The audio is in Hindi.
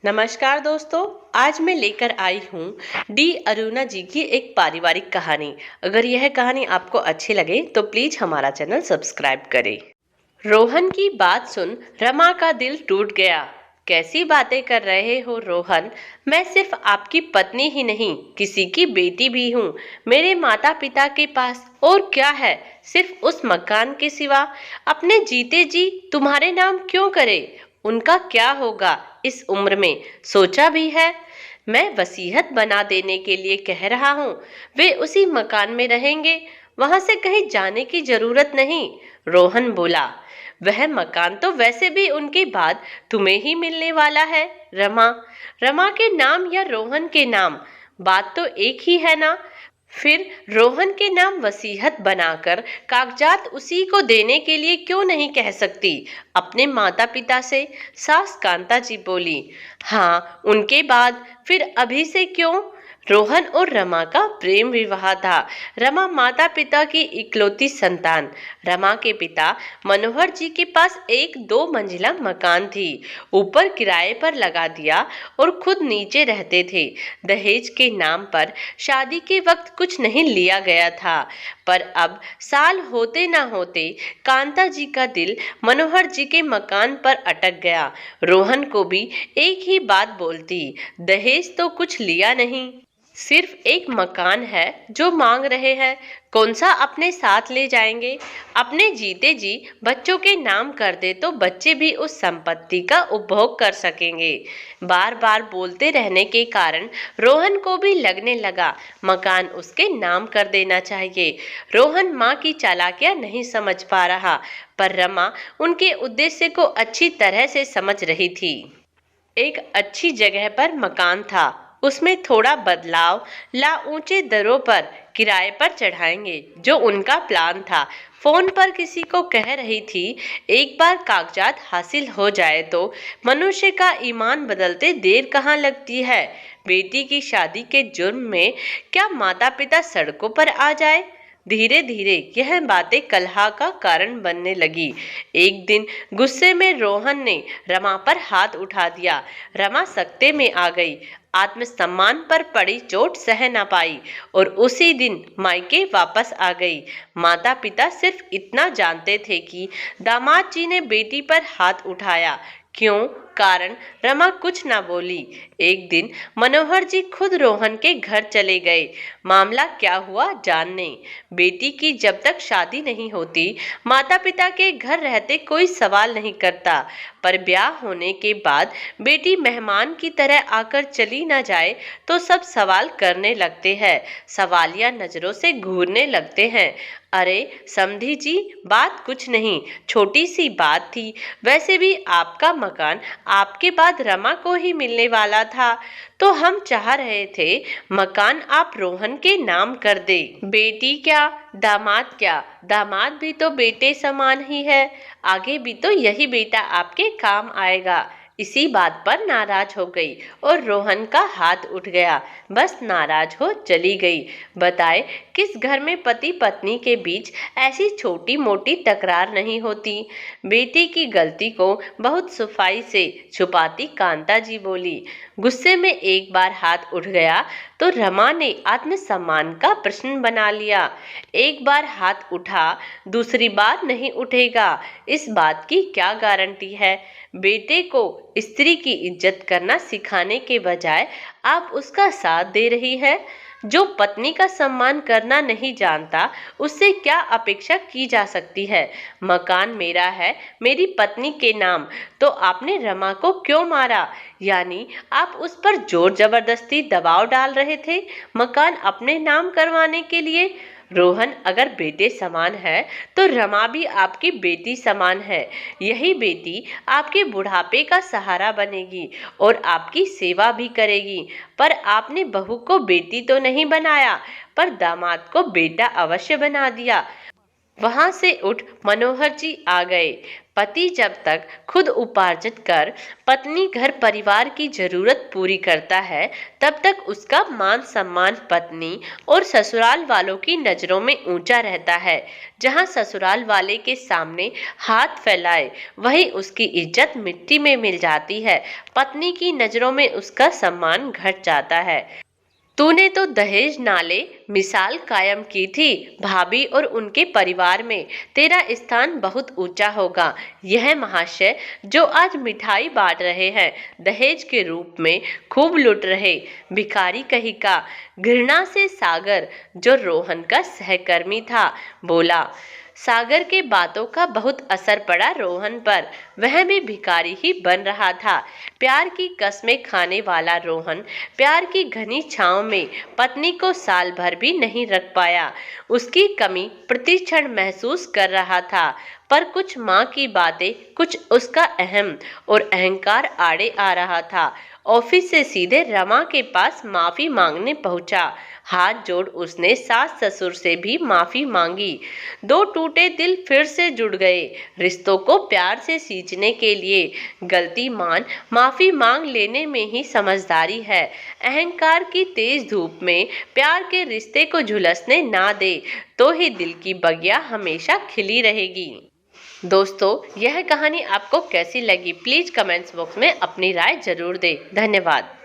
नमस्कार दोस्तों। आज मैं लेकर आई हूँ डी अरुणा जी की एक पारिवारिक कहानी। अगर यह कहानी आपको अच्छी लगे तो प्लीज हमारा चैनल सब्सक्राइब करें। रोहन की बात सुन रमा का दिल टूट गया। कैसी बातें कर रहे हो रोहन? मैं सिर्फ आपकी पत्नी ही नहीं, किसी की बेटी भी हूँ। मेरे माता पिता के पास और क्या है, सिर्फ उस मकान के सिवा। अपने जीते जी तुम्हारे नाम क्यों करे? उनका क्या होगा इस उम्र में, सोचा भी है? मैं वसीयत बना देने के लिए कह रहा हूँ। वे उसी मकान में रहेंगे, वहां से कहीं जाने की जरूरत नहीं। रोहन बोला, वह मकान तो वैसे भी उनके बाद तुम्हें ही मिलने वाला है। रमा, रमा के नाम या रोहन के नाम, बात तो एक ही है ना। फिर रोहन के नाम वसीयत बनाकर कागजात उसी को देने के लिए क्यों नहीं कह सकती अपने माता पिता से? सास कांता जी बोली, हाँ उनके बाद, फिर अभी से क्यों? रोहन और रमा का प्रेम विवाह था। रमा माता पिता की इकलौती संतान। रमा के पिता मनोहर जी के पास एक 2 मंजिला मकान थी, ऊपर किराए पर लगा दिया और खुद नीचे रहते थे। दहेज के नाम पर शादी के वक्त कुछ नहीं लिया गया था, पर अब साल होते ना होते कांता जी का दिल मनोहर जी के मकान पर अटक गया। रोहन को भी एक ही बात बोलती, दहेज तो कुछ लिया नहीं, सिर्फ एक मकान है जो मांग रहे हैं। कौन सा अपने साथ ले जाएंगे? अपने जीते जी बच्चों के नाम कर दे तो बच्चे भी उस संपत्ति का उपभोग कर सकेंगे। बार बार बोलते रहने के कारण रोहन को भी लगने लगा मकान उसके नाम कर देना चाहिए। रोहन माँ की चालाकियां नहीं समझ पा रहा, पर रमा उनके उद्देश्य को अच्छी तरह से समझ रही थी। एक अच्छी जगह पर मकान था, उसमें थोड़ा बदलाव ला ऊंचे दरों पर किराए पर चढ़ाएंगे, जो उनका प्लान था। फोन पर किसी को कह रही थी, एक बार कागजात हासिल हो जाए तो मनुष्य का ईमान बदलते देर कहाँ लगती है। बेटी की शादी के जुर्म में क्या माता पिता सड़कों पर आ जाए? धीरे धीरे यह बातें कलह का कारण बनने लगी। एक दिन गुस्से में रोहन ने रमा पर हाथ उठा दिया। रमा सकते में आ गई, आत्मसम्मान पर पड़ी चोट सह न पाई और उसी दिन मायके वापस आ गई। माता पिता सिर्फ इतना जानते थे कि दामाद जी ने बेटी पर हाथ उठाया। क्यों? कारण रमा कुछ ना बोली। एक दिन मनोहर जी खुद रोहन के घर चले गए, मामला क्या हुआ जानने। बेटी की जब तक शादी नहीं होती माता पिता के घर रहते कोई सवाल नहीं करता, पर ब्याह होने के बाद बेटी मेहमान की तरह आकर चली ना जाए तो सब सवाल करने लगते हैं, सवालिया नजरों से घूरने लगते हैं। अरे समधी जी, बात कुछ नहीं, छोटी सी बात थी। वैसे भी आपका मकान आपके बाद रमा को ही मिलने वाला था, तो हम चाह रहे थे मकान आप रोहन के नाम कर दे। बेटी क्या, दामाद क्या, दामाद भी तो बेटे समान ही है, आगे भी तो यही बेटा आपके काम आएगा। इसी बात पर नाराज हो गई और रोहन का हाथ उठ गया। बस नाराज हो चली गई। बताए किस घर में पति पत्नी के बीच ऐसी छोटी मोटी तकरार नहीं होती। बेटी की गलती को बहुत सफाई से छुपाती कांता जी बोली, गुस्से में एक बार हाथ उठ गया तो रमा ने आत्मसम्मान का प्रश्न बना लिया। एक बार हाथ उठा, दूसरी बार नहीं उठेगा, इस बात की क्या गारंटी है? बेटे को स्त्री की इज्जत करना सिखाने के बजाय आप उसका साथ दे रही है। जो पत्नी का सम्मान करना नहीं जानता, उससे क्या अपेक्षा की जा सकती है? मकान मेरा है, मेरी पत्नी के नाम, तो आपने रमा को क्यों मारा? यानी आप उस पर जोर जबरदस्ती दबाव डाल रहे थे मकान अपने नाम करवाने के लिए। रोहन अगर बेटे समान है तो रमा भी आपकी बेटी समान है। यही बेटी आपके बुढ़ापे का सहारा बनेगी और आपकी सेवा भी करेगी। पर आपने बहू को बेटी तो नहीं बनाया, पर दामाद को बेटा अवश्य बना दिया। वहां से उठ मनोहर जी आ गए। पति जब तक खुद उपार्जित कर पत्नी घर परिवार की जरूरत पूरी करता है, तब तक उसका मान सम्मान पत्नी और ससुराल वालों की नजरों में ऊंचा रहता है। जहां ससुराल वाले के सामने हाथ फैलाए, वहीं उसकी इज्जत मिट्टी में मिल जाती है। पत्नी की नजरों में उसका सम्मान घट जाता है। तूने तो दहेज नाले मिसाल कायम की थी भाभी, और उनके परिवार में तेरा स्थान बहुत ऊंचा होगा। यह महाशय जो आज मिठाई बांट रहे हैं, दहेज के रूप में खूब लुट रहे भिखारी कहीं का। घृणा से सागर, जो रोहन का सहकर्मी था, बोला। सागर के बातों का बहुत असर पड़ा रोहन पर। वह भी भिखारी ही बन रहा था। प्यार की कस्में खाने वाला रोहन प्यार की घनी छांव में पत्नी को साल भर भी नहीं रख पाया। उसकी कमी प्रति क्षण महसूस कर रहा था, पर कुछ माँ की बातें, कुछ उसका अहम और अहंकार आड़े आ रहा था। ऑफिस से सीधे रमा के पास माफी मांगने पहुंचा। हाथ जोड़ उसने सास ससुर से भी माफी मांगी। दो टूटे दिल फिर से जुड़ गए। रिश्तों को प्यार से सींचने के लिए गलती मान माफी मांग लेने में ही समझदारी है। अहंकार की तेज धूप में प्यार के रिश्ते को झुलसने ना दे, तो ही दिल की बगिया हमेशा खिली रहेगी। दोस्तों, यह कहानी आपको कैसी लगी? प्लीज कमेंट्स बॉक्स में अपनी राय जरूर दें। धन्यवाद।